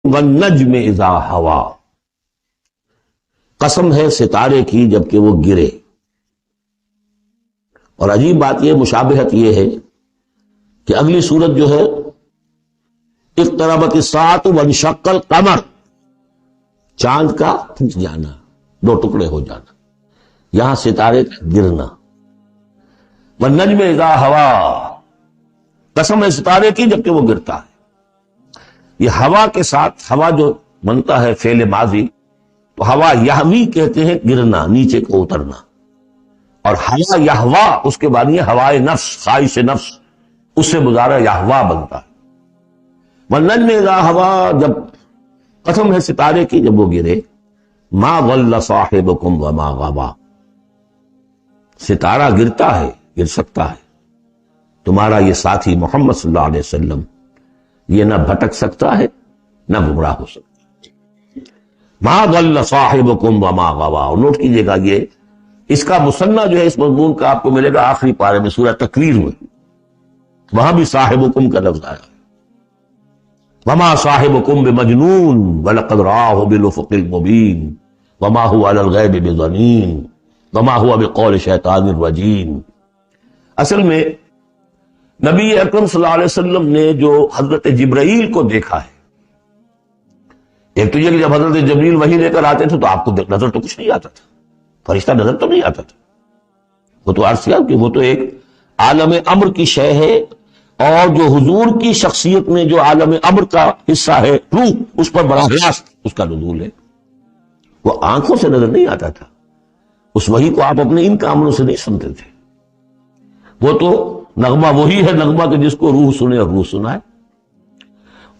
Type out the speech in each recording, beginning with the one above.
والنجم اذا ہوا، قسم ہے ستارے کی جبکہ وہ گرے۔ اور عجیب بات یہ، مشابہت یہ ہے کہ اگلی صورت جو ہے اقتربت الساعۃ وانشق القمر، چاند کا پھٹ جانا، دو ٹکڑے ہو جانا، یہاں ستارے کا گرنا۔ والنجم اذا ہوا، قسم ہے ستارے کی جبکہ وہ گرتا ہے۔ یہ ہوا کے ساتھ، ہوا جو بنتا ہے فعل ماضی، تو ہوا یہوی کہتے ہیں گرنا، نیچے کو اترنا، اور ہوا یہوا اس کے بعد یہ ہوائے نفس، خواہش نفس، اس سے مضارع یہوا بنتا ہے۔ والنجم اذا ہوا، جب قسم ہے ستارے کی جب وہ گرے، ما ضل صاحبکم وما غوا، ستارہ گرتا ہے، گر سکتا ہے، تمہارا یہ ساتھی محمد صلی اللہ علیہ وسلم یہ نہ بھٹک سکتا ہے نہ گمراہ ہو سکتا ہے۔ ما ضل صاحبکم وما غوا، اور نوٹ کیجئے گا یہ اس کا مثنیٰ جو ہے اس مضمون کا آپ کو ملے گا آخری پارے میں سورہ تکویر میں، وہاں بھی صاحبکم کا لفظ آیا، وما صاحبکم بمجنون ولقد رآہ بالافق المبین وما هو علی الغیب بضنین وما هو بقول شیطان الرجیم۔ اصل میں نبی اکرم صلی اللہ علیہ وسلم نے جو حضرت جبرائیل کو دیکھا ہے، ایک تو یہ کہ جب حضرت جبرائیل وحی لے کر آتے تھے تو آپ کو نظر تو کچھ نہیں آتا تھا، فرشتہ نظر تو نہیں آتا تھا، وہ تو عرض کیا کہ وہ تو ایک عالم امر کی شے ہے، اور جو حضور کی شخصیت میں جو عالم امر کا حصہ ہے روح، اس پر براہ راست اس کا نزول ہے، وہ آنکھوں سے نظر نہیں آتا تھا، اس وحی کو آپ اپنے ان کاموں سے نہیں سنتے تھے، وہ تو نغمہ وہی ہے نغمہ کہ جس کو روح سنے اور روح سنائے۔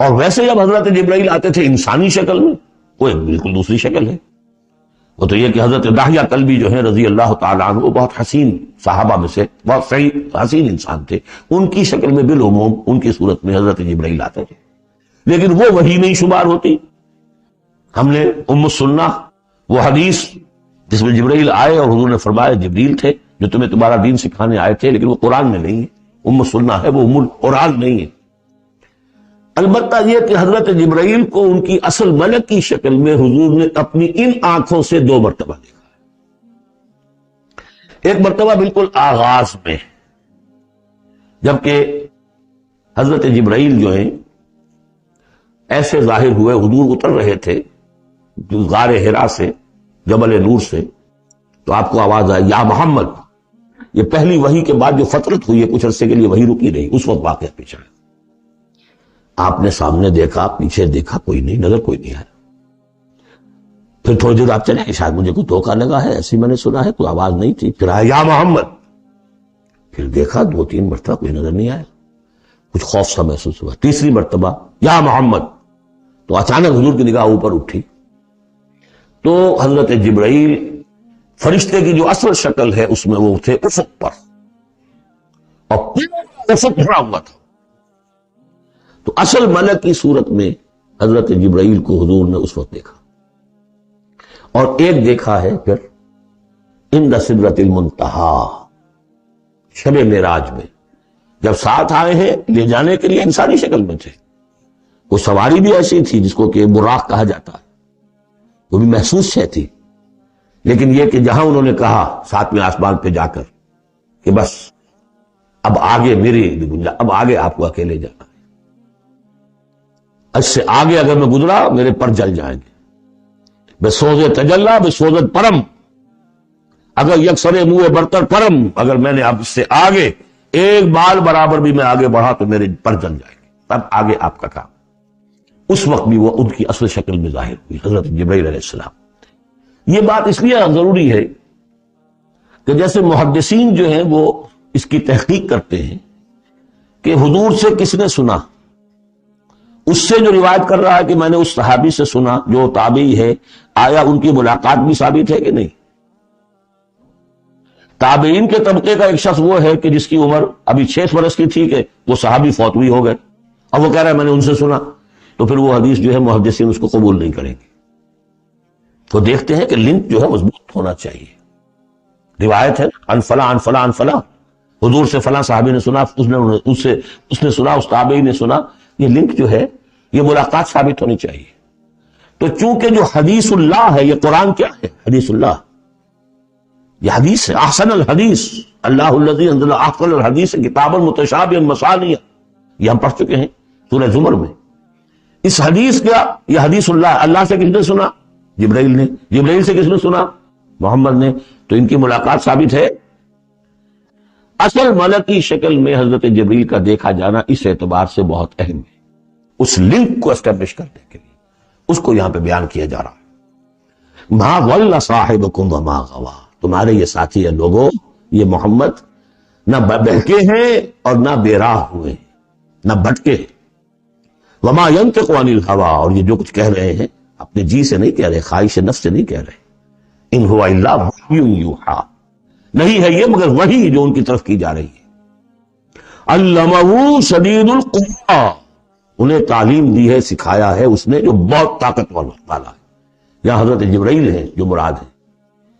اور ویسے جب حضرت جبرائیل آتے تھے انسانی شکل میں، وہ ایک بالکل دوسری شکل ہے، وہ تو یہ کہ حضرت داہیہ کلبی جو ہے رضی اللہ تعالیٰ عنہ، وہ بہت حسین صحابہ میں سے بہت صحیح حسین انسان تھے، ان کی شکل میں بالعموم ان کی صورت میں حضرت جبرائیل آتے تھے، لیکن وہ وحی نہیں شمار ہوتی۔ ہم نے ام السنہ وہ حدیث جس میں جبرائیل آئے اور حضور نے فرمایا جبریل تھے جو تمہیں تمہارا دین سکھانے آئے تھے، لیکن وہ قرآن میں نہیں ہے، ام السنہ ہے، وہ ام القرآن نہیں ہے۔ البتہ یہ کہ حضرت جبرائیل کو ان کی اصل ملک کی شکل میں حضور نے اپنی ان آنکھوں سے دو مرتبہ دیکھا ہے۔ ایک مرتبہ بالکل آغاز میں، جبکہ حضرت جبرائیل جو ہیں ایسے ظاہر ہوئے، حضور اتر رہے تھے غار حرا سے، جبل نور سے، تو آپ کو آواز آئی یا محمد۔ یہ پہلی وحی کے بعد جو فترت ہوئی ہے، کچھ عرصے کے لیے وحی رکی رہی، اس وقت واقعہ پیچھا ہے۔ آپ نے سامنے دیکھا، پیچھے دیکھا، کوئی نہیں، نظر کوئی نہیں آیا۔ پھر تھوڑی دیر آپ چلے، شاید مجھے کوئی دھوکہ لگا ہے، ایسی میں نے سنا ہے، کوئی آواز نہیں تھی، پھر آیا یا محمد، پھر دیکھا دو تین مرتبہ کوئی نظر نہیں آیا، کچھ خوف سا محسوس ہوا، تیسری مرتبہ یا محمد، تو اچانک حضور کی نگاہ اوپر اٹھی، تو حضرت جبرائیل فرشتے کی جو اصل شکل ہے اس میں وہ تھے افق پر، اور پورا افق بھرا ہوا تھا، تو اصل ملک کی صورت میں حضرت جبرائیل کو حضور نے اس وقت دیکھا۔ اور ایک دیکھا ہے پھر عند سدرۃ المنتہا، شب معراج میں، جب ساتھ آئے ہیں لے جانے کے لیے انسانی شکل میں تھے، وہ سواری بھی ایسی تھی جس کو کہ براق کہا جاتا ہے، وہ بھی محسوس شے تھی، لیکن یہ کہ جہاں انہوں نے کہا ساتویں آسمان پہ جا کر کہ بس اب آگے میری گنجا، اب آگے آپ کو اکیلے جانا ہے، اس سے آگے اگر میں گزرا میرے پر جل جائیں گے، بے سوز تجلا بے سوزت پرم، اگر یکسر منہ برتر پرم، اگر میں نے اب اس سے آگے ایک بال برابر بھی میں آگے بڑھا تو میرے پر جل جائیں گے، تب آگے آپ کا کام۔ اس وقت بھی وہ ان کی اصل شکل میں ظاہر ہوئی حضرت جبرائیل علیہ السلام۔ یہ بات اس لیے ضروری ہے کہ جیسے محدثین جو ہیں وہ اس کی تحقیق کرتے ہیں کہ حضور سے کس نے سنا، اس سے جو روایت کر رہا ہے کہ میں نے اس صحابی سے سنا جو تابعی ہے، آیا ان کی ملاقات بھی ثابت ہے کہ نہیں؟ تابعین کے طبقے کا ایک شخص وہ ہے کہ جس کی عمر ابھی 6 برس کی تھی کہ وہ صحابی فوت ہوئی ہو گئے، اب وہ کہہ رہا ہے میں نے ان سے سنا، تو پھر وہ حدیث جو ہے محدثین اس کو قبول نہیں کریں گے۔ وہ دیکھتے ہیں کہ لنک جو ہے مضبوط ہونا چاہیے، روایت ہے ان فلاں ان فلاں ان فلاں، حضور سے فلاں صحابی نے سنا، اس نے سنا، اس تابعی نے سنا، یہ لنک جو ہے یہ ملاقات ثابت ہونی چاہیے. تو چونکہ جو حدیث اللہ ہے، یہ قرآن کیا ہے؟ حدیث اللہ. یہ حدیث ہے، احسن الحدیث اللہ الذی انزل احسن الحدیث کتابا متشابہا مثانیہ، یہ ہم پڑھ چکے ہیں سورہ زمر میں. اس حدیث کا، یہ حدیث اللہ سے کس نے سنا؟ جبرائیل نے. جبرائیل سے کس نے سنا؟ محمد نے. تو ان کی ملاقات ثابت ہے. اصل ملکی شکل میں حضرت جبریل کا دیکھا جانا اس اعتبار سے بہت اہم ہے، اس لنک کو اسٹیبلش کرنے کے لیے اس کو یہاں پہ بیان کیا جا رہا ہے. ما ضل صاحبکم وما غوا، تمہارے یہ ساتھی ہیں لوگوں، یہ محمد نہ بہکے ہیں اور نہ بے راہ ہوئے، نہ بھٹکے. وما ينطق عن الهوى، اور یہ جو کچھ کہہ رہے ہیں اپنے جی سے نہیں کہہ رہے، خواہش نفس سے نہیں کہہ رہے. ان هو الا وحی یوحی، نہیں ہے یہ مگر وحی جو ان کی طرف کی جا رہی ہے. علمہ شدید القویٰ، انہیں تعلیم دی ہے، سکھایا ہے اس نے جو بہت طاقت والا ہے. یہاں حضرت جبرائیل ہے جو مراد ہے.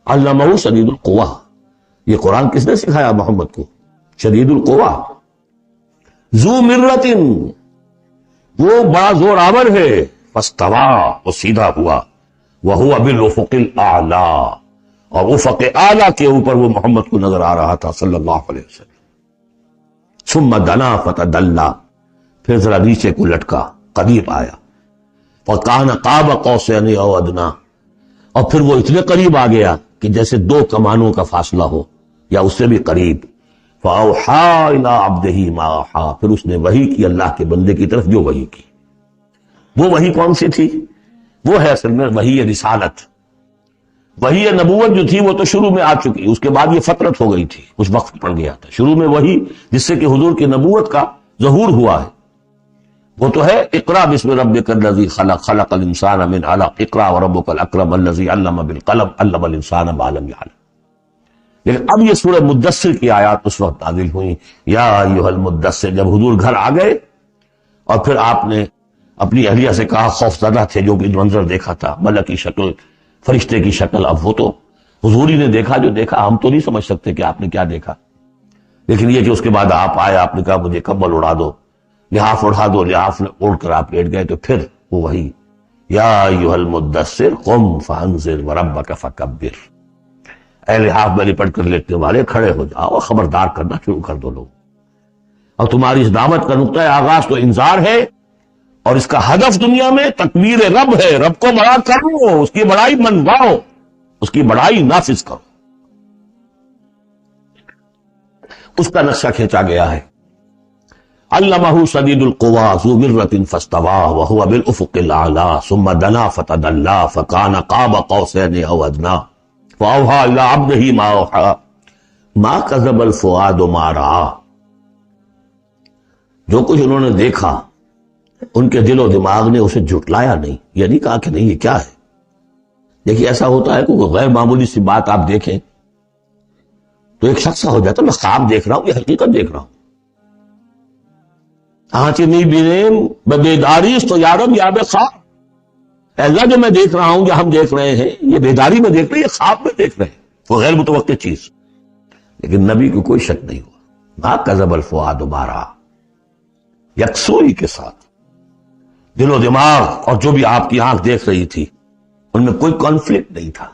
علمہ شدید القویٰ، یہ قرآن کس نے سکھایا محمد کو؟ شدید القویٰ، ذو مرۃ، وہ بڑا زور آور ہے. فاستویٰ، وہ سیدھا ہوا. وہو بالافق الاعلی، اور افق اعلیٰ کے اوپر وہ محمد کو نظر آ رہا تھا صلی اللہ علیہ وسلم. ثم دنا فتدلی، پھر ذرا نیچے کو لٹکا، قریب آیا. فکان قاب قوسین او ادنی، اور پھر وہ اتنے قریب آ گیا کہ جیسے دو کمانوں کا فاصلہ ہو یا اس سے بھی قریب. فاوحی الی عبدہ ما اوحی، پھر اس نے وحی کی اللہ کے بندے کی طرف جو وحی کی. وہ وحی کون سی تھی؟ وہ ہے اصل میں وحی رسالت. وحی نبوت جو تھی وہ تو شروع میں آ چکی، اس کے بعد یہ فترت ہو گئی تھی، اس وقت پڑ گیا تھا. شروع میں وحی جس سے کہ حضور کی نبوت کا ظہور ہوا ہے وہ تو ہے اقرا بسم ربک الذی خلق، خلق الانسان من علق، اقرا وربک الاکرم الذی علم بالقلم، علم الانسان ما لم یعلم. لیکن اب یہ سورہ مدثر کی آیات اس وقت نازل ہوئی. یا ایھا المدثر، جب حضور گھر آ گئے اور پھر آپ نے اپنی اہلیہ سے کہا، خوف زدہ تھے جو بھی منظر دیکھا تھا، ملک کی شکل، فرشتے کی شکل. اب وہ تو حضور ہی نے دیکھا جو دیکھا، ہم تو نہیں سمجھ سکتے کہ آپ نے کیا دیکھا. لیکن یہ کہ اس کے بعد آپ آئے، آپ نے کہا مجھے کمبل اڑا دو، لحاف اڑا دو، لحاف اڑ کر آپ لیٹ گئے. تو پھر وہ وہی یا ایھا المدثر قم فانذر وربک فکبر، اے لحاف میں لپٹ کر لیٹنے والے کھڑے ہو جاؤ، خبردار کرنا شروع کر دو لوگ. اور تمہاری اس دعوت کا نقطۂ آغاز تو انذار ہے، اور اس کا ہدف دنیا میں تکبیر رب ہے. رب کو بڑا کرو، اس کی بڑائی منواؤ، اس کی بڑائی نافذ کرو. اس کا نقشہ کھینچا گیا ہے. علمہ شدید القویٰ ذو مرۃ فاستویٰ وہو بالافق الاعلی ثم دنا فتدلی فکان قاب قوسین او ادنی فاوحی الی عبدہ ما اوحی ما کذب الفؤاد ما رأى. جو کچھ انہوں نے دیکھا ان کے دل و دماغ نے اسے جھٹلایا نہیں، یہ نہیں کہا کہ نہیں یہ کیا ہے. دیکھیے ایسا ہوتا ہے کہ کوئی غیر معمولی سی بات آپ دیکھیں تو ایک شخص ہو جاتا ہے میں خواب دیکھ رہا ہوں یہ حقیقت دیکھ رہا ہوں. آنچنی بیریم بیداریس تو یارم یا بے خواب، ایسا جو میں دیکھ رہا ہوں جو ہم دیکھ رہے ہیں یہ بیداری میں دیکھ رہے ہیں، یہ خواب میں دیکھ رہے ہیں، وہ غیر متوقع چیز. لیکن نبی کو کوئی شک نہیں ہوا. ما کذب الفؤاد ما رأى، یکسوئی کے ساتھ دل و دماغ اور جو بھی آپ کی آنکھ دیکھ رہی تھی ان میں کوئی کانفلکٹ نہیں تھا.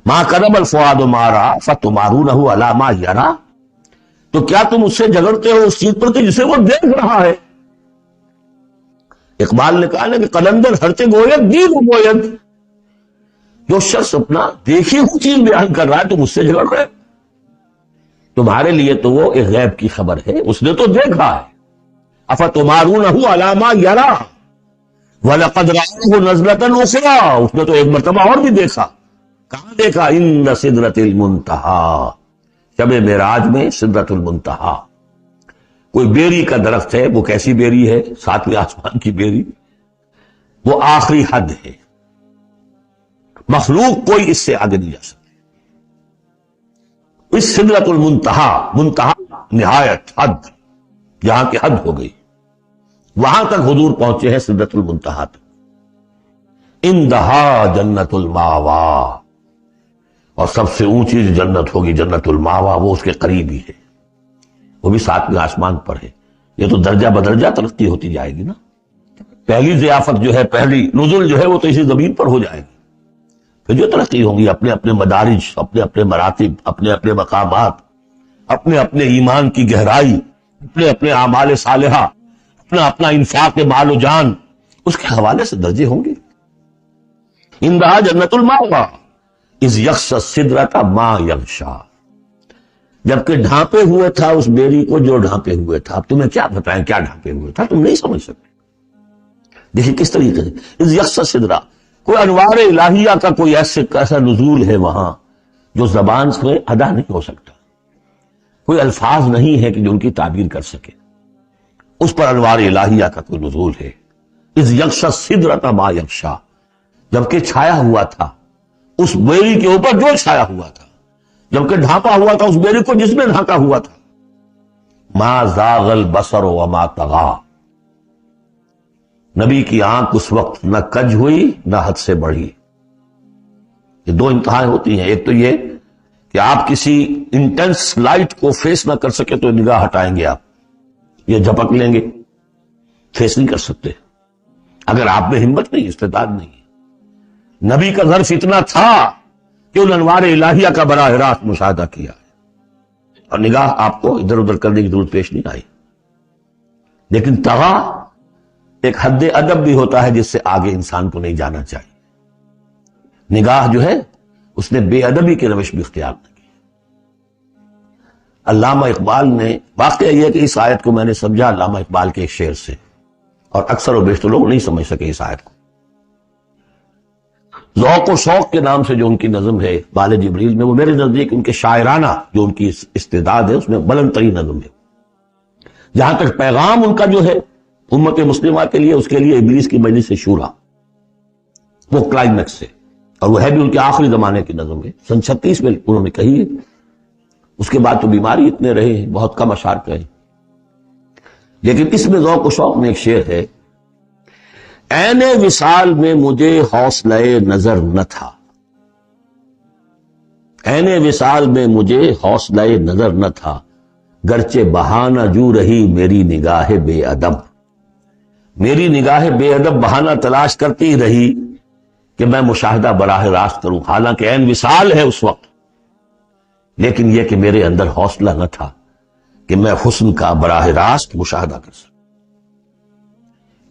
ما کذب الفؤاد ما رأى فتمارونہ علی ما یری، تو کیا تم اس سے جھگڑتے ہو اس چیز پر کہ جسے وہ دیکھ رہا ہے. اقبال نے کہا نا کہ قلندر ہرچے گوید دید گوید، جو شخص اپنا دیکھی ہوئی چیز بیان کر رہا ہے تم اس سے جھگڑ رہے. تمہارے لیے تو وہ ایک غیب کی خبر ہے، اس نے تو دیکھا ہے. افتمارونہ علی ما یری وَلَقَدْ رَآهُ نَزْلَةً أُخْرَىٰ، اس نے تو ایک مرتبہ اور بھی دیکھا. کہاں دیکھا؟ عند سدرۃ المنتہیٰ، شب معراج میں سدرۃ المنتہیٰ. کوئی بیری کا درخت ہے، وہ کیسی بیری ہے؟ ساتویں آسمان کی بیری، وہ آخری حد ہے. مخلوق کوئی اس سے آگے نہیں جا سکتی. اس سدرۃ المنتہیٰ، منتہا نہایت، حد، جہاں کی حد ہو گئی، وہاں تک حضور پہنچے ہیں سدرۃ المنتہیٰ تک. اندہا جنت الماوا، اور سب سے اونچی جو جنت ہوگی جنت الماوا، وہ اس کے قریب ہی ہے، وہ بھی ساتویں آسمان پر ہے. یہ تو درجہ بدرجہ ترقی ہوتی جائے گی نا. پہلی ضیافت جو ہے، پہلی نزول جو ہے وہ تو اسی زمین پر ہو جائے گی. پھر جو ترقی ہوں گی، اپنے اپنے مدارج، اپنے اپنے مراتب، اپنے اپنے مقامات، اپنے اپنے ایمان کی گہرائی، اپنے اپنے اعمال صالحہ، اپنا اپنا انفاق مال و جان، اس کے حوالے سے درجے ہوں گے. اندہا جنت الماوا اذ یغشی السدرۃ ما یغشی، جبکہ ڈھانپے ہوئے تھا اس بیری کو جو ڈھانپے ہوئے تھا. اب تمہیں کیا بتائیں کیا ڈھانپے ہوئے تھا، تم نہیں سمجھ سکتے. دیکھیں کس طریقے سے اذ یغشی السدرۃ، کوئی انوار الہیہ کا کوئی ایسا نزول ہے وہاں جو زبان سے ادا نہیں ہو سکتا. کوئی الفاظ نہیں ہے کہ جو ان کی تعبیر کر سکے. اس پر انوار الہیہ کا کوئی نزول ہے. اذ یغشی السدرۃ ما یغشی، جبکہ چھایا ہوا تھا اس بیری کے اوپر جو چھایا ہوا تھا، جبکہ ڈھانپا ہوا تھا اس بیری کو جس میں ڈھانکا ہوا تھا. ما زاغ البصر وما طغی، نبی کی آنکھ اس وقت نہ کج ہوئی نہ حد سے بڑھی. یہ دو انتہائیں ہوتی ہیں. ایک تو یہ کہ آپ کسی انٹینس لائٹ کو فیس نہ کر سکے تو نگاہ ہٹائیں گے، آپ یہ جھپک لیں گے، فیس نہیں کر سکتے اگر آپ میں ہمت نہیں، استعداد نہیں. نبی کا ظرف اتنا تھا کہ ان انوار الہیہ کا براہ راست مشاہدہ کیا اور نگاہ آپ کو ادھر ادھر کرنے کی ضرورت پیش نہیں آئی. لیکن طغا ایک حد ادب بھی ہوتا ہے جس سے آگے انسان کو نہیں جانا چاہیے. نگاہ جو ہے اس نے بے ادبی کی روش بھی اختیار نہ کی. علامہ اقبال نے، واقعہ یہ کہ اس آیت کو میں نے سمجھا علامہ اقبال کے ایک شعر سے، اور اکثر و بیشتر لوگ نہیں سمجھ سکے اس آیت کو. ذوق و شوق کے نام سے جو ان کی نظم ہے بال جبریل میں، وہ میرے نزدیک ان کے شاعرانہ جو ان کی استعداد ہے اس میں بلند ترین نظم ہے. جہاں تک پیغام ان کا جو ہے امت مسلمہ کے لیے، اس کے لیے ابلیس کی مجلس شورا، وہ کلائمیکس ہے، اور وہ ہے بھی ان کے آخری زمانے کی نظم ہے. سن 36 میں انہوں نے کہی ہے. اس کے بعد تو بیماری اتنے رہے ہیں، بہت کم اشعار کہے. لیکن اس میں ذوق و شوق میں ایک شعر ہے: عین وصال میں مجھے حوصلہ نظر نہ تھا، عین وصال میں مجھے حوصلہ نظر نہ تھا، گرچہ بہانہ جو رہی میری نگاہ بے ادب. میری نگاہ بے ادب بہانہ تلاش کرتی رہی کہ میں مشاہدہ براہ راست کروں، حالانکہ عین وصال ہے اس وقت، لیکن یہ کہ میرے اندر حوصلہ نہ تھا کہ میں حسن کا براہ راست مشاہدہ کر سکوں.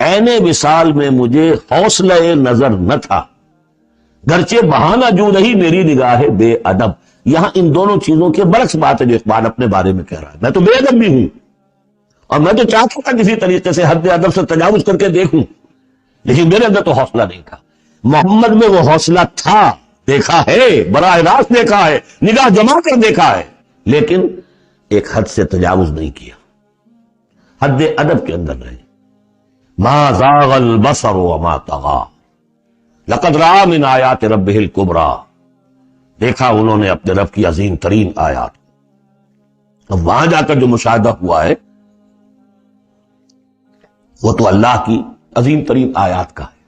عین وصال میں مجھے حوصلہ نظر نہ تھا، گرچہ بہانہ جو رہی میری نگاہ بے ادب. یہاں ان دونوں چیزوں کے برعکس بات ہے جو اقبال اپنے بارے میں کہہ رہا ہے. میں تو بے ادب بھی ہوں، اور میں تو چاہتا تھا کسی طریقے سے حد ادب سے تجاوز کر کے دیکھوں، لیکن میرے اندر تو حوصلہ نہیں تھا. محمد میں وہ حوصلہ تھا، دیکھا ہے، براہ راست دیکھا ہے، نگاہ جما کر دیکھا ہے، لیکن ایک حد سے تجاوز نہیں کیا، حد ادب کے اندر رہے. ما زاغ البصر وما طغى لقد رأى من آیات ربہ الکبریٰ، دیکھا انہوں نے اپنے رب کی عظیم ترین آیات. اب وہاں جا کر جو مشاہدہ ہوا ہے وہ تو اللہ کی عظیم ترین آیات کا ہے.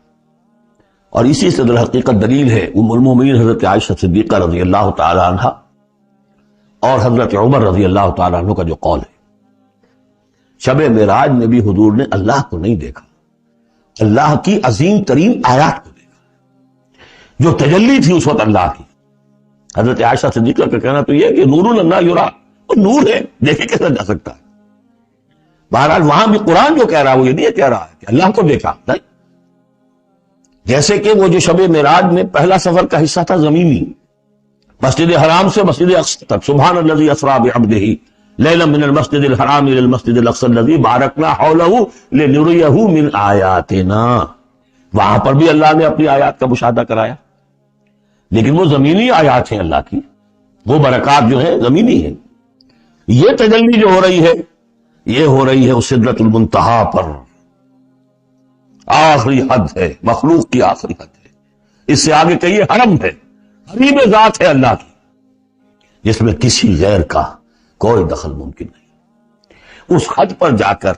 اور اسی سے در حقیقت دلیل ہے ام المومنین حضرت عائشہ صدیقہ رضی اللہ تعالی عنہ اور حضرت عمر رضی اللہ تعالی عنہ کا جو قول ہے. شب معراج میں بھی حضور نے اللہ کو نہیں دیکھا، اللہ کی عظیم ترین آیات کو دیکھا جو تجلی تھی اس وقت اللہ کی. حضرت عائشہ صدیقہ کا کہنا تو یہ کہ نور لا یرا، وہ نور ہے، دیکھے کیسا جا سکتا ہے. بہرحال وہاں بھی قرآن جو کہہ رہا ہے وہ یہ نہیں کہہ رہا ہے کہ اللہ کو دیکھا، نہیں. جیسے کہ وہ جو شب معراج میں پہلا سفر کا حصہ تھا زمینی، مسجد حرام سے مسجد اقصی تک، سبحان الذی اسریٰ بعبدہ لیلا من المسجد الحرام الى المسجد الاقصی الذی بارکنا حولہ لنریہ من آیاتنا. وہاں پر بھی اللہ نے اپنی آیات کا مشاہدہ کرایا، لیکن وہ زمینی آیات ہیں اللہ کی، وہ برکات جو ہیں زمینی ہیں. یہ تجلی جو ہو رہی ہے یہ ہو رہی ہے اس سدرۃ المنتہا پر، آخری حد ہے، مخلوق کی آخری حد ہے. اس سے آگے کہیے حرم ہے، حریم ذات ہے اللہ کی، جس میں کسی غیر کا کوئی دخل ممکن نہیں. اس حد پر جا کر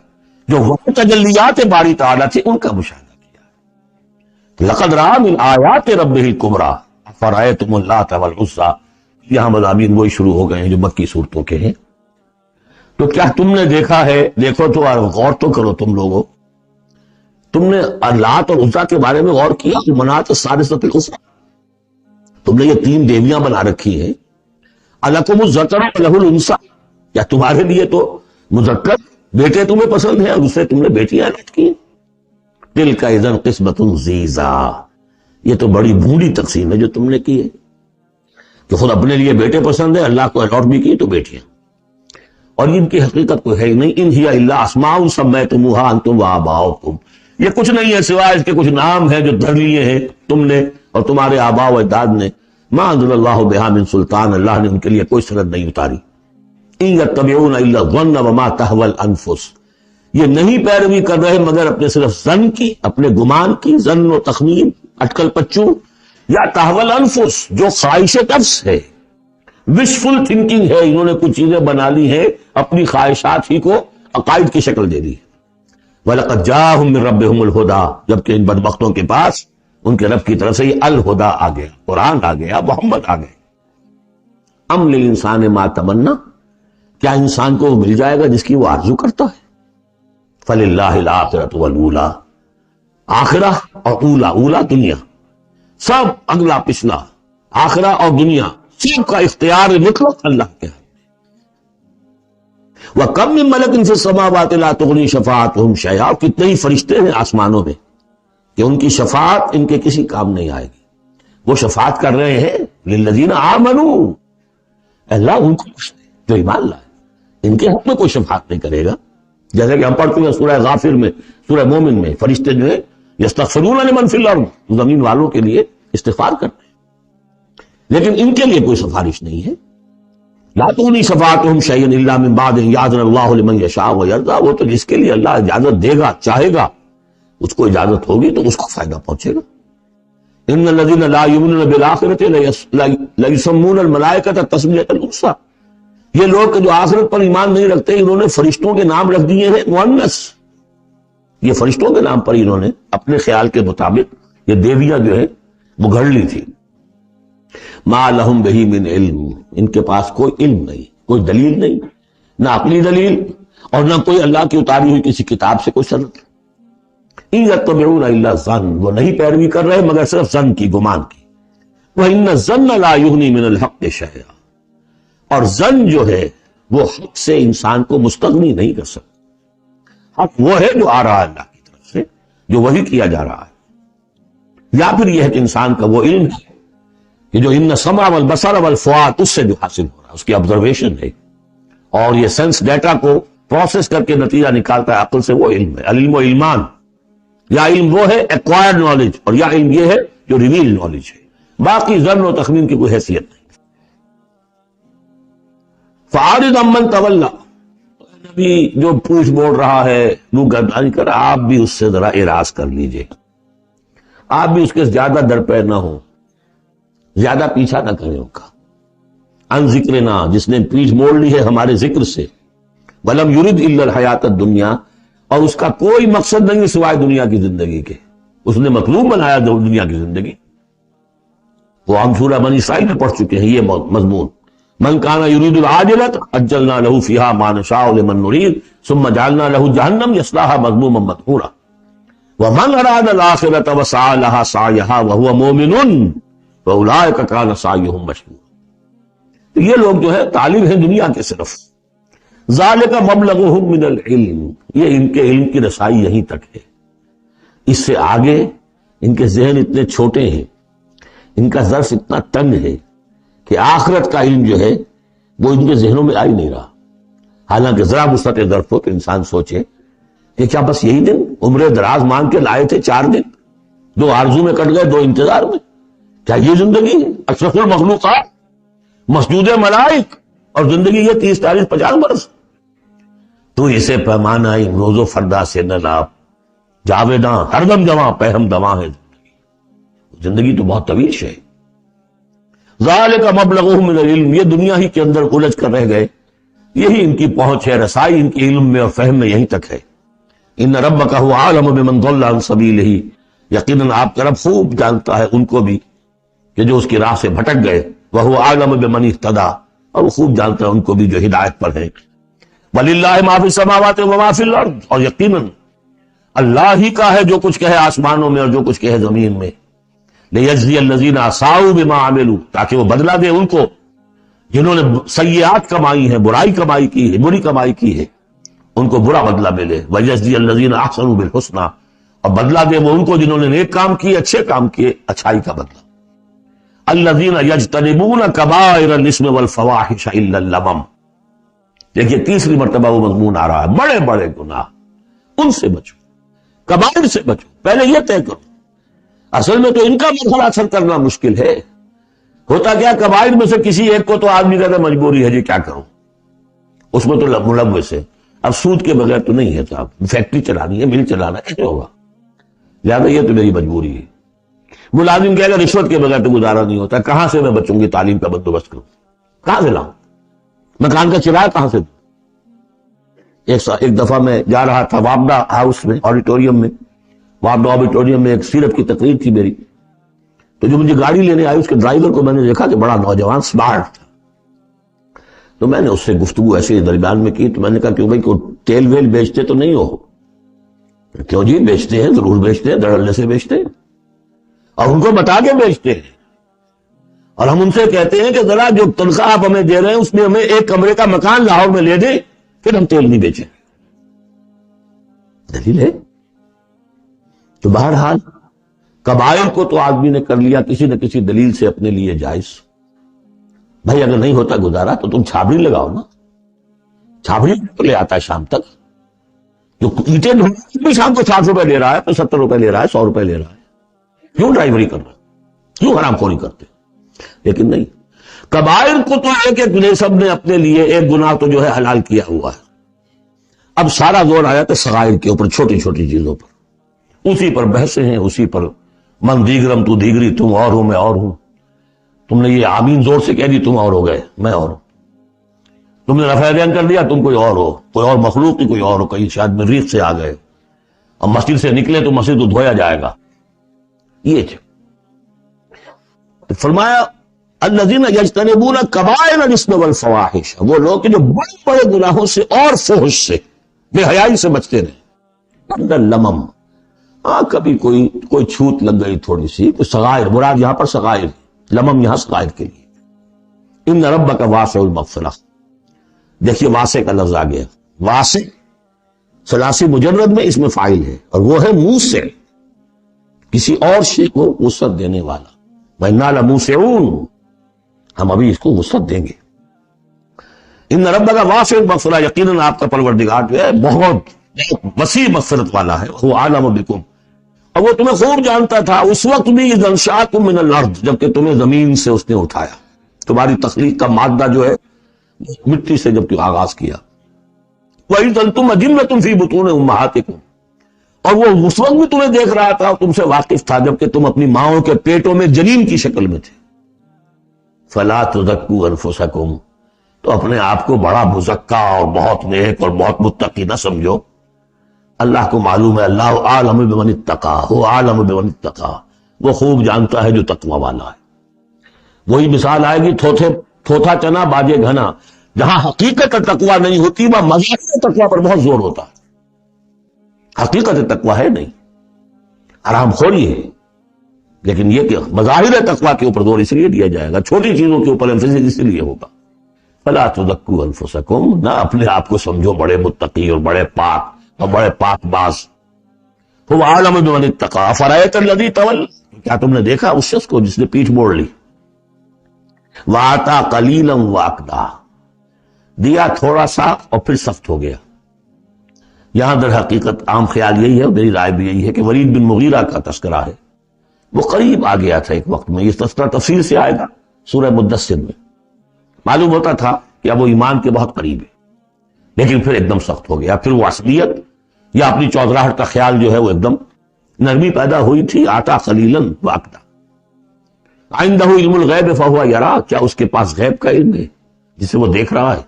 جو وقت تجلیات باری تعالیٰ تھے ان کا مشاہدہ کیا. لقد رأى من آیات ربہ الکبریٰ افرأیتم اللات والعزیٰ. یہاں مضامین وہی شروع ہو گئے ہیں جو مکی صورتوں کے ہیں. تو کیا تم نے دیکھا ہے، دیکھو تو غور تو کرو تم لوگوں، تم نے لات اور عزا کے بارے میں غور کیا؟ منات الثالثۃ الاخرى، تم نے یہ 3 دیویاں بنا رکھی ہیں. الکم الذکر ولہ الانثی، کیا تمہارے لیے تو مذکر بیٹے تمہیں پسند ہیں اور دوسرے تم نے بیٹیاں الٹ کی؟ تلک اذا قسمۃ ضیزی، یہ تو بڑی بھونڈی تقسیم ہے جو تم نے کی ہے کہ خود اپنے لیے بیٹے پسند ہے، اللہ کو الاٹ بھی کی تو بیٹیاں، اور ان کی حقیقت کوئی ہے ہی نہیں. ان ہی الا اسماء سمیتموها انتم وآباؤکم، یہ کچھ نہیں ہے سوائے اس کے کچھ نام ہیں جو دھر لیے ہیں تم نے اور تمہارے آباء و اجداد نے. ما انزل اللہ بہا من سلطان، اللہ نے ان کے لیے کوئی سند نہیں اتاری. ان یتبعون الا الظن وما تهوى الانفس، یہ نہیں پیروی کر رہے مگر اپنے صرف ظن کی، اپنے گمان کی، ظن و تخمین، اٹکل پچو، یا تهوى الانفس جو خواہش نفس ہے، وشفل تھنکنگ ہے، انہوں نے کچھ چیزیں بنا لی ہیں اپنی خواہشات ہی کو عقائد کی شکل دے دی. وَلَقَدْ جَاءَهُم مِّن رَّبِّهُمُ الْهُدَىٰ، جبکہ ان بدبختوں کے پاس ان کے رب کی طرف سے یہ الہدا آ گیا، قرآن آ گیا، محمد آ گئے. ام للانسان ما تمنا، کیا انسان کو وہ مل جائے گا جس کی وہ آرزو کرتا ہے؟ فَلِلَّهِ الْآخِرَةُ وَالْأُولَىٰ، آخرہ اور اولا دنیا، سب اگلا پچھلا، آخرہ اور دنیا سب کا اختیار مطلق اللہ کے ہے. وَكَمْ مِن مَلَكٍ فِي السَّمَاوَاتِ لَا تُغْنِي شَفَاعَتُهُمْ شَيْئًا، اور کتنے ہی فرشتے ہیں آسمانوں میں کہ ان کی شفاعت ان کے کسی کام نہیں آئے گی. وہ شفاعت کر رہے ہیں للذین آمنوا، اللہ ان کو خوش ہے جو ایمان لائے، ان کے حق میں کوئی شفاعت نہیں کرے گا. جیسے کہ ہم پڑھتے ہیں سورہ غافر میں، سورہ مومن میں، فرشتے جو ہے یستغفرون لمن فی الارض، زمین والوں کے لیے استغفار کرتے ہیں، لیکن ان کے لیے کوئی سفارش نہیں ہے. لا تغنی شفاعتہم شیئا الا من بعد ان یأذن اللہ لمن یشاء ویرضی، وہ تو جس کے لیے اللہ اجازت دے گا، چاہے گا، اس کو اجازت ہوگی تو اس کو فائدہ پہنچے گا. ان الذین لا یؤمنون بالآخرۃ لیسمون الملائکۃ تسمیۃ الانثی، یہ لوگ کہ جو آخرت پر ایمان نہیں رکھتے انہوں نے فرشتوں کے نام رکھ دیے ہیں مؤنث، یہ فرشتوں کے نام پر انہوں نے اپنے خیال کے مطابق یہ دیویاں جو ہے وہ گھڑ لی تھی. ما لہم بہ من علم، ان کے پاس کوئی علم نہیں، کوئی دلیل نہیں، نہ عقلی دلیل اور نہ کوئی اللہ کی اتاری ہوئی کسی کتاب سے کوئی سند. ان یتبعون الا الظن، وہ نہیں پیروی کر رہے مگر صرف ظن کی، گمان کی. وان الظن لا یغنی من الحق شیئا، اور ظن جو ہے وہ حق سے انسان کو مستغنی نہیں کر سکتا. حق وہ ہے جو آ رہا ہے اللہ کی طرف سے، جو وحی کیا جا رہا ہے، یا پھر یہ ہے کہ انسان کا وہ علم ہے کہ جو ان السمع والبصر والفؤاد، اس سے جو حاصل ہو رہا ہے، اس کی آبزرویشن ہے اور یہ سینس ڈیٹا کو پروسیس کر کے نتیجہ نکالتا ہے عقل سے، وہ علم ہے. العلم و علمان، یا علم وہ ہے ایکوائرڈ نالج، اور یا علم یہ ہے جو ریویل نالج ہے، باقی ظن و تخمین کی کوئی حیثیت نہیں. فَأَعْرِضْ عَمَّنْ تَوَلَّىٰ، نبی جو پوچھ موڑ رہا ہے، منہ گردانی کر رہا، آپ بھی اس سے ذرا اعراض کر لیجئے، آپ بھی اس کے زیادہ درپے نہ ہوں، زیادہ پیچھا نہ کریں ان کا. ان ذکرنا، جس نے پیچھ موڑ لی ہے ہمارے ذکر سے. وَلَمْ يُرِدْ إِلَّا الْحَيَاةَ الدُّنْيَا، اور اس کا کوئی مقصد نہیں سوائے دنیا کی زندگی کے، اس نے مطلوب بنایا دنیا کی زندگی. وہ ہم سورہ بنی اسرائیل میں پڑھ چکے ہیں یہ مضمون. من کان یرید العاجلۃ عجلنا له فیہا ما نشاء لمن نرید ثم جعلنا له جہنم یصلاها مذموما مدحورا ومن اراد الاخرۃ وسعى لها سعیها وهو مؤمن فاولئک کان سعیهم مشکورا. یہ لوگ جو ہے طالب ہیں دنیا کے صرف. ذالک مبلغهم من العلم، یہ ان کے علم کی رسائی یہیں تک ہے، اس سے آگے ان کے ذہن اتنے چھوٹے ہیں، ان کا ظرف اتنا تنگ ہے کہ آخرت کا علم جو ہے وہ ان کے ذہنوں میں آ ہی نہیں رہا. حالانکہ ذرا وسعت ظرف ہو تو انسان سوچے کہ کیا بس یہی دن عمر دراز مانگ کے لائے تھے 4 دن، 2 آرزو میں کٹ گئے، 2 انتظار میں، کیا یہ زندگی ہے؟ اشرف المخلوقات، مسجود ملائک، اور زندگی یہ 30 40 50 برس. تو اسے پیمانہ روز و فردا سے نہ ناپ، جاویداں ہر دم جواں پہم دواں ہے زندگی تو بہت طویل ہے. ذالک مبلغہم من العلم، یہ دنیا ہی کے اندر الجھ کر رہ گئے، یہی ان کی پہنچ ہے، رسائی ان کی علم میں اور فہم میں یہیں تک ہے. ان ربک هو اعلم بمن ضل عن سبیلہ، یقیناً آپ کا رب خوب جانتا ہے ان کو بھی کہ جو اس کی راہ سے بھٹک گئے. وهو اعلم بمن اهتدى، اور وہ خوب جانتا ہے ان کو بھی جو ہدایت پر ہے. وللہ ما فی السماوات وما فی الارض، اور یقیناً اللہ ہی کا ہے جو کچھ کہے آسمانوں میں اور جو کچھ کہے زمین میں. لیجزی الذین اساؤوا بما عملوا، تاکہ وہ بدلہ دے ان کو جنہوں نے سیئات کمائی ہیں، برائی کمائی کی ہے، بری کمائی کی ہے، ان کو برا بدلہ ملے. ویجزی الذین احسنوا بالحسنى، اور بدلہ دے وہ ان کو جنہوں نے نیک کام کیے، اچھے کام کیے، اچھائی کا بدلہ. الذین یجتنبون کبائر الاثم والفواحش الا اللمم. دیکھیے تیسری مرتبہ وہ مضمون آ رہا ہے، بڑے بڑے گناہ ان سے بچو، کبائر سے بچو. پہلے یہ طے کرو. اصل میں تو ان کا مرحلہ اثر کرنا مشکل ہے. ہوتا کیا، کبائر میں سے کسی ایک کو تو آدمی کہتا مجبوری ہے جی کیا کروں، اس میں تو ملوث ہے. اب سود کے بغیر تو نہیں ہے صاحب، فیکٹری چلانی ہے، مل چلانا کیسے ہوگا، لہٰذا یہ تو میری مجبوری ہے. ملازم کہے گا رشوت کے بغیر تو گزارا نہیں ہوتا، کہاں سے میں بچوں کی تعلیم کا بندوبست کروں، کہاں سے لاؤں، مکان کا کرایہ کہاں سے دوں. ایک دفعہ میں جا رہا تھا وابڈا ہاؤس میں، آڈیٹوریم میں، وابڈا آڈیٹوریم میں ایک سیرت کی تقریر تھی میری. تو جو مجھے گاڑی لینے آئی اس کے ڈرائیور کو میں نے دیکھا کہ بڑا نوجوان سمارٹ تھا. تو میں نے اس سے گفتگو ایسے درمیان میں کی. تو میں نے کہا کہ بھائی کوئی تیل ویل بیچتے تو نہیں ہو؟ کیوں جی بیچتے ہیں، ضرور بیچتے ہیں، دھڑلے سے بیچتے ہیں اور ان کو بتا کے بیچتے ہیں. اور ہم ان سے کہتے ہیں کہ ذرا جو تنخواہ آپ ہمیں دے رہے ہیں اس میں ہمیں ایک کمرے کا مکان لاہور میں لے دیں، پھر ہم تیل نہیں بیچیں. دلیل ہے. تو بہرحال کبائر کو تو آدمی نے کر لیا کسی نہ کسی دلیل سے اپنے لیے جائز. بھائی اگر نہیں ہوتا گزارا تو تم چھابڑی لگاؤ نا، چھابڑی لے آتا ہے شام تک. جو اینٹیں ڈھونڈنے بھی شام کو 60 روپے لے رہا ہے، 70 روپے لے رہا ہے، 100 روپے لے رہا ہے. کیوں ڈرائیوری کر رہا ہے، کیوں حرام خوری کرتے؟ لیکن نہیں، کبائر کو تو ایک ایک سب نے اپنے لیے ایک گناہ تو جو ہے حلال کیا ہوا ہے. اب سارا زور آیا تو صغائر کے اوپر، چھوٹی چھوٹی چیزوں پر. اسی پر بحثیں ہیں، اسی پر من دیگرم تو دیگری، تم اور ہو میں اور ہوں. تم نے یہ آمین زور سے کہہ دی، تم اور ہو گئے میں اور ہوں. تم نے رفع دین کر دیا، تم کوئی اور ہو، کوئی اور مخلوق کی کوئی اور ہو. کہیں شاید مریخ سے آ گئے اور مسجد سے نکلے تو مسجد کو دھویا جائے گا. یہ فرمایا الذین یجتنبون کبائر الاثم والفواحش، وہ لوگ کہ جو بڑے بڑے گناہوں سے اور فحش سے، بے حیائی سے بچتے رہے. لمم، ہاں کبھی کوئی چھوت لگ گئی تھوڑی سی، کوئی صغائر، مراد یہاں پر صغائر، لمم یہاں صغائر کے لیے. ان ربک واسع المغفرہ. دیکھیے واسع کا لفظ آ گیا. واسع ثلاثی مجرد میں اس میں فاعل ہے اور وہ ہے موسع، کسی اور شے کو وسعت دینے والا. وَإِنَّا لَمُوسِعُونَ، ہم ابھی اس کو وسعت دیں گے. ان ربک واسع المغفرہ، یقیناً آپ کا پروردگار جو ہے بہت وسیع مغفرت والا ہے. وہ عالم بکم، اور وہ تمہیں خوب جانتا تھا اس وقت بھی اذ انشاکم من الارض، جبکہ تمہیں زمین سے اس نے اٹھایا. تمہاری تخلیق کا مادہ جو ہے مٹی سے جب کہ آغاز کیا. وَإِذْ أَنْتُمْ أَجِنَّةٌ فِي بُطُونِ أُمَّهَاتِكُمْ، اور وہ اس وقت بھی تمہیں دیکھ رہا تھا اور تم سے واقف تھا جبکہ تم اپنی ماؤں کے پیٹوں میں جنین کی شکل میں تھے. فَلَا تُزَكُّوا أَنفُسَكُمْ، تو اپنے آپ کو بڑا مزکا اور بہت نیک اور بہت متقی نہ سمجھو. اللہ کو معلوم ہے، اللہ عالم بمن اتقى، وہ عالم بمن اتقى، وہ خوب جانتا ہے جو تقوی والا ہے. وہی مثال آئے گی تھوتھا چنا باجے گھنا. جہاں حقیقت تقوی نہیں ہوتی وہاں مظاہر تقوی پر بہت زور ہوتا ہے. حقیقت تقوی ہے نہیں، حرام خوری ہے، لیکن یہ کہ مظاہر تقوی کے اوپر زور اس لیے دیا جائے گا، چھوٹی چیزوں کے اوپر ایمفیسس اس لیے ہوگا. فلا تزکوا انفسکم، نہ اپنے آپ کو سمجھو بڑے متقی اور بڑے پاک اور بڑے پاک باز. هو عالم بمن اتقى افرأيت الذي تولى، کیا تم نے دیکھا اس شخص کو جس نے پیٹھ موڑ لی. وآتى قليلا وأكدى، دیا تھوڑا سا اور پھر سخت ہو گیا. یہاں در حقیقت عام خیال یہی ہے اور میری رائے بھی یہی ہے کہ ولید بن مغیرہ کا تذکرہ ہے. وہ قریب آ گیا تھا ایک وقت میں، یہ تذکرہ تفصیل سے آئے گا سورہ مدثر میں. معلوم ہوتا تھا کہ اب وہ ایمان کے بہت قریب ہے، لیکن پھر ایک دم سخت ہو گیا. پھر وہ عصبیت یا اپنی چودراہٹ کا خیال جو ہے وہ ایک دم نرمی پیدا ہوئی تھی. آتا قلیلا واقدا، عنده علم الغیب فہو یرا، کیا اس کے پاس غیب کا علم ہے جسے وہ دیکھ رہا ہے.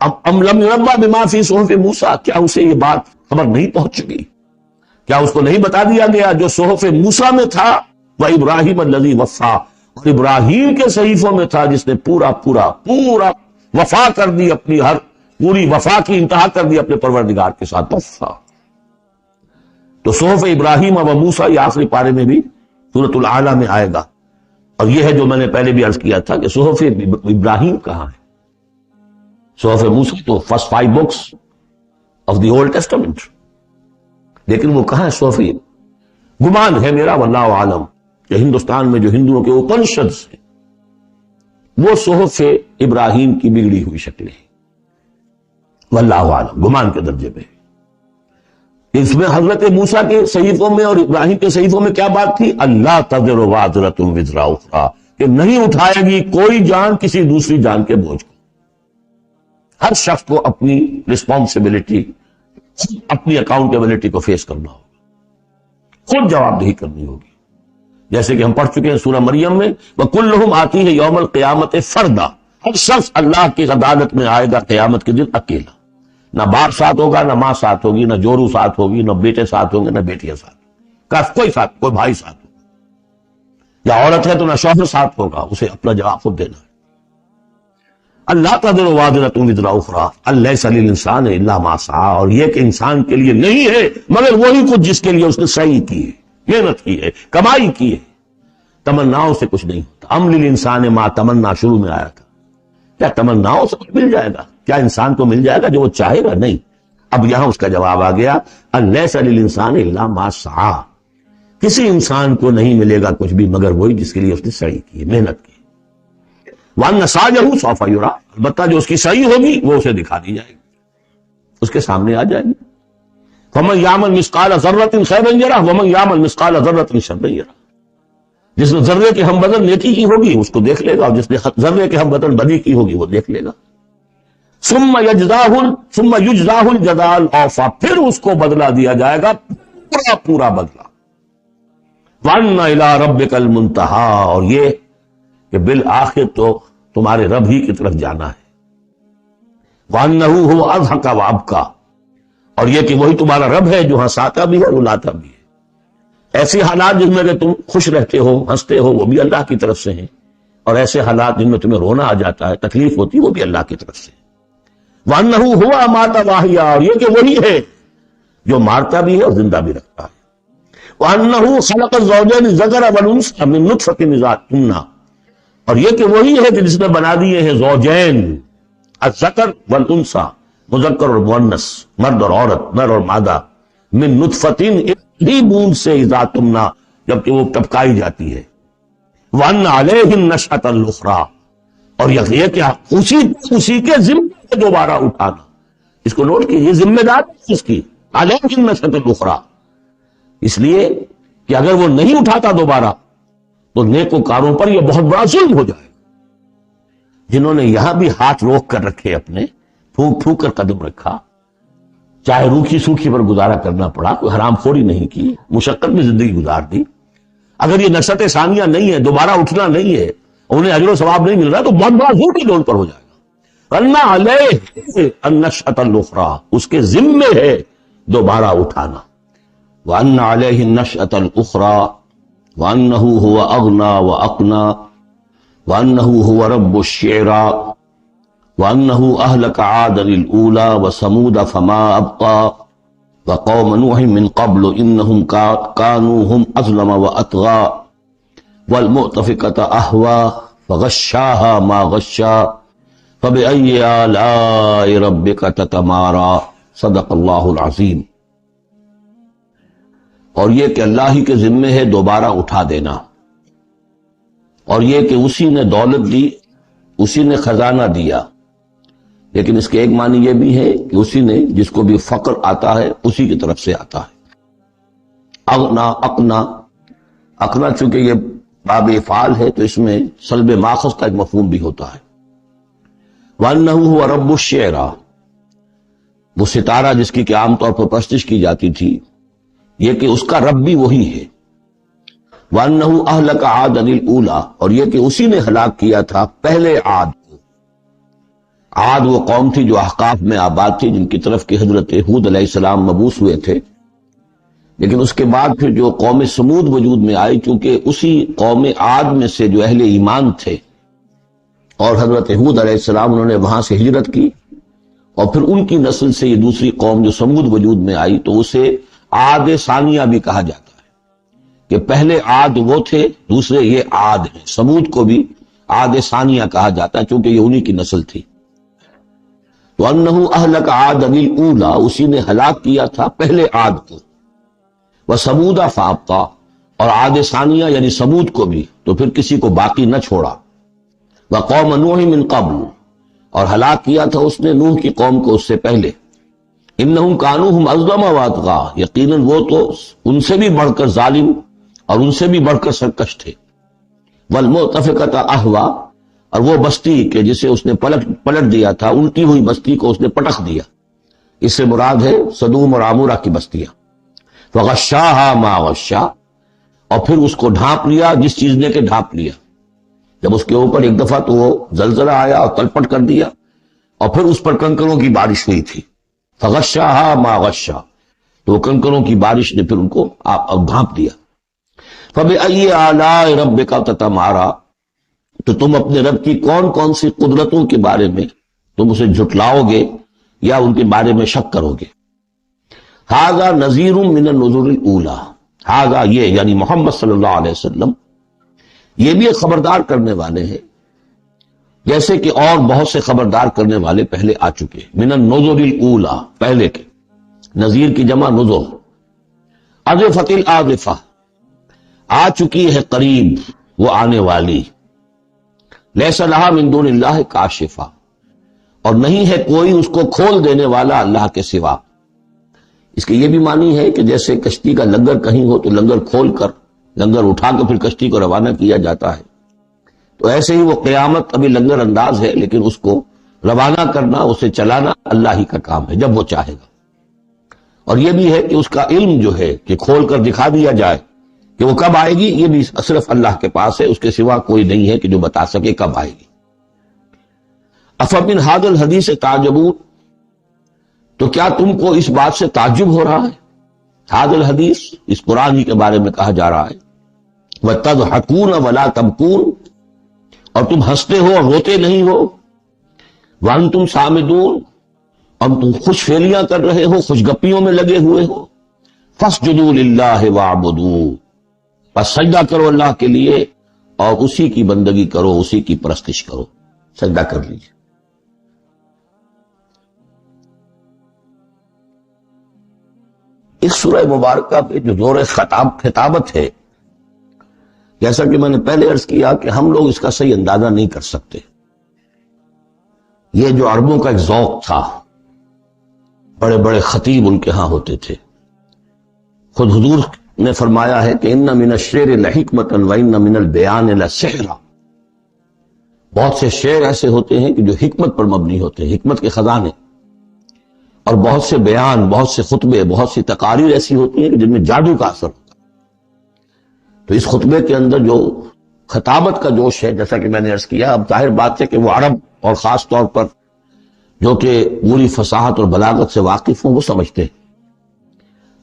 ام لم ينبأ بما فی صحف موسیٰ، کیا اسے یہ بات خبر نہیں پہنچ چکی، کیا اس کو نہیں بتا دیا گیا جو صحف موسیٰ میں تھا. وابراہیم الذی وفا، اور ابراہیم کے صحیفوں میں تھا جس نے پورا وفا کر دی، اپنی ہر پوری وفا کی انتہا کر دی اپنے پروردگار کے ساتھ. وفا تو صحف ابراہیم و موسیٰ یہ آخری پارے میں بھی سورۃ الاعلیٰ میں آئے گا. اور یہ ہے جو میں نے پہلے بھی عرض کیا تھا کہ صحف ابراہیم کہاں ہے؟ صحف موسیٰ تو first 5 books of the old testament, لیکن وہ کہاں ہے صحف؟ گمان ہے میرا واللہ عالم کہ ہندوستان میں جو ہندوؤں کے اپنشدس ہیں وہ صحف ابراہیم کی بگڑی ہوئی شکلیں ہیں، واللہ عالم، گمان کے درجے پہ. اس میں حضرت موسیٰ کے صحیفوں میں اور ابراہیم کے صحیفوں میں کیا بات تھی؟ اللہ تذر وازرۃ وزر اخری، کہ نہیں اٹھائے گی کوئی جان کسی دوسری جان کے بوجھ کو. ہر شخص کو اپنی رسپانسبلٹی، اپنی اکاؤنٹیبلٹی کو فیس کرنا ہوگا، خود جواب دہی کرنی ہوگی. جیسے کہ ہم پڑھ چکے ہیں سورہ مریم میں، وَكُلُّهُمْ آتِيهِ يَوْمَ الْقِيَامَةِ فَرْدًا، ہر شخص اللہ کی عدالت میں آئے گا قیامت کے دن اکیلا. نہ باپ ساتھ ہوگا، نہ ماں ساتھ ہوگی، نہ جورو ساتھ ہوگی، نہ بیٹے ساتھ ہوں گے، نہ بیٹیاں ساتھ ہوگی، کوئی ساتھ، کوئی بھائی ساتھ ہوگا. یا عورت ہے تو نہ شوہر ساتھ ہوگا، اسے اپنا جواب خود دینا ہے. اللہ تذر وازرۃ وزر اخری الیس للانسان الا ما سعی، اور یہ کہ انسان کے لیے نہیں ہے مگر وہی کچھ جس کے لیے اس نے سعی کی ہے، محنت کی ہے، کمائی کی ہے. تمناؤں سے کچھ نہیں ہوتا. ام للانسان ما تمنا شروع میں آیا تھا. کیا تمناؤں سے کچھ مل جائے گا؟ کیا انسان کو مل جائے گا جو وہ چاہے گا؟ نہیں. اب یہاں اس کا جواب آ گیا، الیس للانسان الا ما سعی، کسی انسان کو نہیں ملے گا کچھ بھی مگر وہی جس کے لیے اس نے سعی کی ہے، محنت کی. وَأَنَّ سَعْيَهُ سَوْفَ يُرَىٰ، البتہ جو اس کی سعی ہوگی وہ اسے دکھا دی جائے گی، اس کے سامنے آ جائے گی. فَمَنْ يَعْمَلْ مِثْقَالَ ذَرَّةٍ خَيْرًا يَرَهُ وَمَنْ يَعْمَلْ مِثْقَالَ ذَرَّةٍ شَرًّا يَرَهُ، جس نے ذرے کے ہم بدن نیکی کی ہوگی اس کو دیکھ لے گا، اور جس نے ذرے کے ہم بدن بدی کی ہوگی وہ دیکھ لے گا. ثُمَّ يُجْزَاهُ الْجَزَاءَ الْأَوْفَىٰ، پھر اس کو بدلہ دیا جائے گا پورا پورا بدلہ. وَأَنَّ إِلَىٰ رَبِّكَ الْمُنتَهَىٰ، اور یہ کہ بالآخر تو تمہارے رب ہی کی طرف جانا ہے. وَأَنَّهُ هُوَ أَضْحَكَ وَأَبْكَىٰ، اور یہ کہ وہی تمہارا رب ہے جو ہنساتا بھی ہے اور رلاتا بھی ہے. ایسے حالات جن میں کہ تم خوش رہتے ہو، ہنستے ہو، وہ بھی اللہ کی طرف سے ہیں، اور ایسے حالات جن میں تمہیں رونا آ جاتا ہے، تکلیف ہوتی ہے، وہ بھی اللہ کی طرف سے. وَأَنَّهُ هُوَ أَمَاتَ وَأَحْيَا، اور یہ کہ وہی ہے جو مارتا بھی ہے اور زندہ بھی رکھتا ہے. وَأَنَّهُ خَلَقَ الزَّوْجَيْنِ الذَّكَرَ وَالْأُنثَىٰ مِن نُطْفَةٍ إِذَا تُمْنَىٰ، اور یہ کہ وہی ہے کہ جس نے بنا دیے ہیں زوجین، الذکر والانثیٰ، مذکر اور مؤنث، مرد اور عورت، نر اور مادہ، من نطفتن، ایک بوند سے، اذا تمنا، جبکہ وہ ٹپکائی جاتی ہے. وَأَنَّ عَلَيْهِ النَّشْأَةَ الْأُخْرَىٰ، اور یہ کہ اسی کے ذمہ سے دوبارہ اٹھانا. اس کو نوٹ کیجیے، ذمہ دار اس کی عَلَيْهِ النَّشْأَةَ الْأُخْرَىٰ، اس لیے کہ اگر وہ نہیں اٹھاتا دوبارہ تو نیکوکاروں پر یہ بہت بڑا ظلم ہو جائے. جنہوں نے یہاں بھی ہاتھ روک کر رکھے، اپنے پھونک پھونک کر قدم رکھا، چاہے روکھی سوکھی پر گزارا کرنا پڑا، کوئی حرام خوری نہیں کی، مشقت میں زندگی گزار دی. اگر یہ نشأت ثانیہ نہیں ہے، دوبارہ اٹھنا نہیں ہے، انہیں اجر و ثواب نہیں مل رہا، تو بہت بڑا ظلم ہی ان پر ہو جائے گا. وَأَنَّ عَلَيْهِ النَّشْأَةَ الْأُخْرَىٰ، اس کے ذمے ہے دوبارہ اٹھانا. وَأَنَّ عَلَيْهِ النَّشْأَةَ الْأُخْرَىٰ وَأَنَّهُ هُوَ أَغْنَىٰ وَأَقْنَىٰ وَأَنَّهُ هُوَ رَبُّ الشِّعْرَىٰ وَأَنَّهُ أَهْلَكَ عَادًا الْأُولَىٰ وَثَمُودَ فَمَا أَبْقَىٰ وَقَوْمَ نُوحٍ مِّن قَبْلُ إِنَّهُمْ كَانُوا هُمْ أَظْلَمَ وَأَطْغَىٰ وَالْمُؤْتَفِكَةَ أَهْوَىٰ فَغَشَّاهَا مَا غَشَّىٰ فَبِأَيِّ آلَاءِ رَبِّكَ تَتَمَارَىٰ. صدق اللہ العظیم. اور یہ کہ اللہ ہی کے ذمے ہے دوبارہ اٹھا دینا، اور یہ کہ اسی نے دولت دی، اسی نے خزانہ دیا. لیکن اس کے ایک معنی یہ بھی ہے کہ اسی نے، جس کو بھی فقر آتا ہے اسی کی طرف سے آتا ہے. اغنا، اقنا چونکہ یہ باب افعال ہے تو اس میں سلب ماخذ کا ایک مفہوم بھی ہوتا ہے. وَأَنَّهُ هُوَ رَبُّ الشِّعْرَىٰ، وہ ستارہ جس کی کہ عام طور پر پرستش کی جاتی تھی، یہ کہ اس کا رب بھی وہی ہے. وَأَنَّهُ أَهْلَكَ عَادًا الْأُولَىٰ، اور یہ کہ اسی نے ہلاک کیا تھا پہلے عاد کو. عاد وہ قوم تھی جو احقاف میں آباد تھی، جن کی طرف کہ حضرت ہود علیہ السلام مبعوث ہوئے تھے. لیکن اس کے بعد پھر جو قوم سمود وجود میں آئی، چونکہ اسی قوم عاد میں سے جو اہل ایمان تھے، اور حضرت ہود علیہ السلام انہوں نے وہاں سے ہجرت کی، اور پھر ان کی نسل سے یہ دوسری قوم جو سمود وجود میں آئی، تو اسے عاد ثانیہ بھی کہا جاتا ہے کہ پہلے عاد وہ تھے، دوسرے یہ عاد ہیں۔ سمود کو بھی عاد ثانیہ کہا جاتا ہے چونکہ یہ انہی کی نسل تھی۔ تو انہ اہلک عاد الاولی، اسی نے ہلاک کیا تھا پہلے عاد کو، وثمود فابقی، اور عاد ثانیہ یعنی سمود کو بھی تو پھر کسی کو باقی نہ چھوڑا، وقوم نوح من قبل، اور ہلاک کیا تھا اس نے نوح کی قوم کو اس سے پہلے، انہم کانوا ہم اظلم واطغی، یقیناً وہ تو ان سے بھی بڑھ کر ظالم اور ان سے بھی بڑھ کر سرکش تھے، والمؤتفقۃ اہویٰ، اور وہ بستی کہ جسے اس نے پلٹ دیا تھا، الٹی ہوئی بستی کو اس نے پٹخ دیا، اس سے مراد ہے سدوم اور عمورہ کی بستیاں، فغشاها ما غشا، اور پھر اس کو ڈھانپ لیا جس چیز نے کہ ڈھانپ لیا۔ جب اس کے اوپر ایک دفعہ تو وہ زلزلہ آیا اور تلپٹ کر دیا، اور پھر اس پر کنکروں کی بارش ہوئی تھی، فغشاها ما غشا، تو کنکروں کی بارش نے پھر ان کو ڈھانپ دیا۔ فبأي آلاء ربك تتمارى، تو تم اپنے رب کی کون کون سی قدرتوں کے بارے میں تم اسے جھٹلاؤ گے یا ان کے بارے میں شک کرو گے۔ ھذا نذیر من النذر الاولی، ھذا یہ یعنی محمد صلی اللہ علیہ وسلم یہ بھی ایک خبردار کرنے والے ہیں جیسے کہ اور بہت سے خبردار کرنے والے پہلے آ چکے، من النذر الاولی، پہلے کے، نذیر کی جمع نذر، ازفت الازفہ، آ چکی ہے قریب وہ آنے والی، لیس لہا من دون اللہ کاشفہ، اور نہیں ہے کوئی اس کو کھول دینے والا اللہ کے سوا۔ اس کے یہ بھی معنی ہے کہ جیسے کشتی کا لنگر کہیں ہو تو لنگر کھول کر لنگر اٹھا کے پھر کشتی کو روانہ کیا جاتا ہے، تو ایسے ہی وہ قیامت ابھی لنگر انداز ہے، لیکن اس کو روانہ کرنا، اسے چلانا اللہ ہی کا کام ہے جب وہ چاہے گا۔ اور یہ بھی ہے کہ اس کا علم جو ہے کہ کھول کر دکھا دیا جائے کہ وہ کب آئے گی، یہ بھی صرف اللہ کے پاس ہے، اس کے سوا کوئی نہیں ہے کہ جو بتا سکے کب آئے گی۔ افمن ھذا الحدیث تعجبون، تو کیا تم کو اس بات سے تعجب ہو رہا ہے؟ ھذا الحدیث، اس قرآن ہی کے بارے میں کہا جا رہا ہے، وَتَضْحَكُونَ وَلَا تَبْكُونَ، اور تم ہنستے ہو اور روتے نہیں ہو، وَأَنْتُمْ صَامِدُونَ، اور تم خوش فیلیاں کر رہے ہو، خوش گپیوں میں لگے ہوئے ہو، فَاسْجُدُوا لِلَّهِ وَاعْبُدُوا، بس سجدہ کرو اللہ کے لیے اور اسی کی بندگی کرو، اسی کی پرستش کرو، سجدہ کر لیجیے۔ اس سورہ مبارکہ پہ جو زور خطابت ہے، جیسا کہ میں نے پہلے عرض کیا کہ ہم لوگ اس کا صحیح اندازہ نہیں کر سکتے۔ یہ جو عربوں کا ایک ذوق تھا، بڑے بڑے خطیب ان کے ہاں ہوتے تھے، خود حضور نے فرمایا ہے کہ ان من الشعر لحکمۃ وان من البیان لسحرا، بہت سے شعر ایسے ہوتے ہیں کہ جو حکمت پر مبنی ہوتے ہیں، حکمت کے خزانے، اور بہت سے بیان، بہت سے خطبے، بہت سی تقاریر ایسی ہوتی ہیں کہ جن میں جادو کا اثر ہوتا ہے۔ تو اس خطبے کے اندر جو خطابت کا جوش ہے، جیسا کہ میں نے عرض کیا، اب ظاہر بات ہے کہ وہ عرب اور خاص طور پر جو کہ پوری فصاحت اور بلاغت سے واقف ہوں وہ سمجھتے ہیں،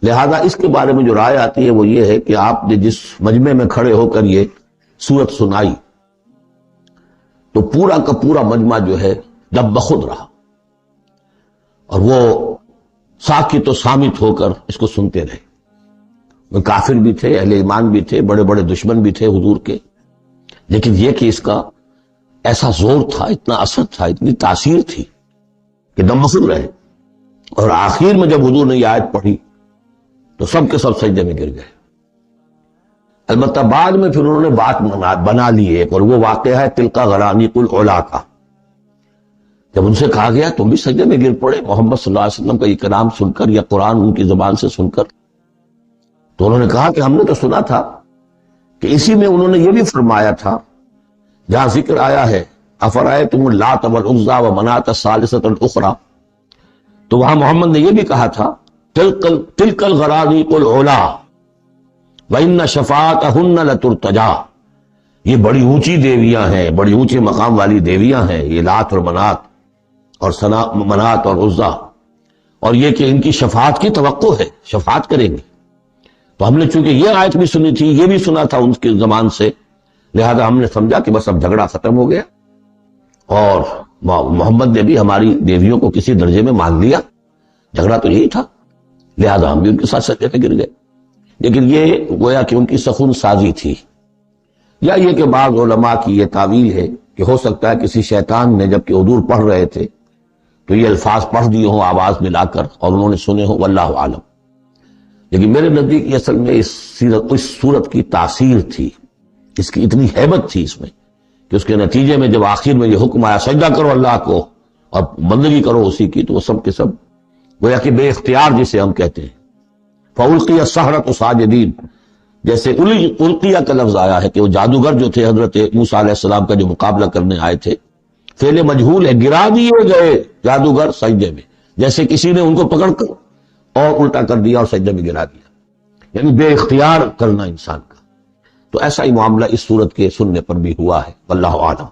لہذا اس کے بارے میں جو رائے آتی ہے وہ یہ ہے کہ آپ نے جس مجمع میں کھڑے ہو کر یہ سورت سنائی تو پورا کا پورا مجمع جو ہے جب بخود رہا، اور وہ ساکت و صامت ہو کر اس کو سنتے رہے۔ وہ کافر بھی تھے، اہل ایمان بھی تھے، بڑے بڑے دشمن بھی تھے حضور کے، لیکن یہ کہ اس کا ایسا زور تھا، اتنا اثر تھا، اتنی تاثیر تھی کہ دم بخود رہے۔ اور آخر میں جب حضور نے یہ آیت پڑھی تو سب کے سب سجدے میں گر گئے۔ البتہ بعد میں پھر انہوں نے بات بنا لی ایک، اور وہ واقعہ ہے تلقا غرانیق العلا کا۔ جب ان سے کہا گیا تم بھی سجدے میں گر پڑے محمد صلی اللہ علیہ وسلم کا یہ کلام سن کر یا قرآن ان کی زبان سے سن کر، تو انہوں نے کہا کہ ہم نے تو سنا تھا کہ اسی میں انہوں نے یہ بھی فرمایا تھا جہاں ذکر آیا ہے افرأیتم اللات والعزی ومناۃ الثالثۃ الاخری، تو وہاں محمد نے یہ بھی کہا تھا تلک الغرانیق العلا وان شفاعتہن لترتجی، یہ بڑی اونچی دیویاں ہیں، بڑی اونچے مقام والی دیویاں ہیں یہ لات اور منات اور منات اور عزا، اور یہ کہ ان کی شفاعت کی توقع ہے، شفاعت کریں گے۔ تو ہم نے چونکہ یہ آیت بھی سنی تھی، یہ بھی سنا تھا ان کی زبان سے، لہذا ہم نے سمجھا کہ بس اب جھگڑا ختم ہو گیا، اور محمد نے بھی ہماری دیویوں کو کسی درجے میں مان لیا، جھگڑا تو یہی تھا۔ لہذا ہم بھی ان کے ساتھ سجدے میں گر گئے. لیکن یہ گویا کہ ان کی سخن سازی تھی. یا یہ کہ بعض علماء کی یہ تعویل ہے کہ ہو سکتا ہے کسی شیطان نے جب کہ حضور پڑھ رہے تھے تو یہ الفاظ پڑھ دیے ہوں آواز ملا کر اور انہوں نے سنے ہوں، واللہ عالم. لیکن میرے نزدیک یہ اصل میں اس صورت کی تاثیر تھی، اس کی اتنی ہیبت تھی اس میں کہ اس کے نتیجے میں جب آخر میں یہ حکم آیا سجدہ کرو اللہ کو اور بندگی کرو اسی کی، تو وہ سب کے سب گویا کہ بے اختیار جسے ہم کہتے ہیں. فَأُلْقِيَ السَّحَرَةُ سَاجِدِينَ، جیسے القیہ کا لفظ آیا ہے کہ وہ جادوگر جو تھے حضرت موسیٰ علیہ السلام کا جو مقابلہ کرنے آئے تھے، فعل مجہول ہے، گرا دیے گئے جادوگر سجدے میں، جیسے کسی نے ان کو پکڑ کر اور الٹا کر دیا اور سجدے میں گرا دیا، یعنی بے اختیار کرنا انسان کا. تو ایسا ہی معاملہ اس صورت کے سننے پر بھی ہوا ہے، واللہ اعلم.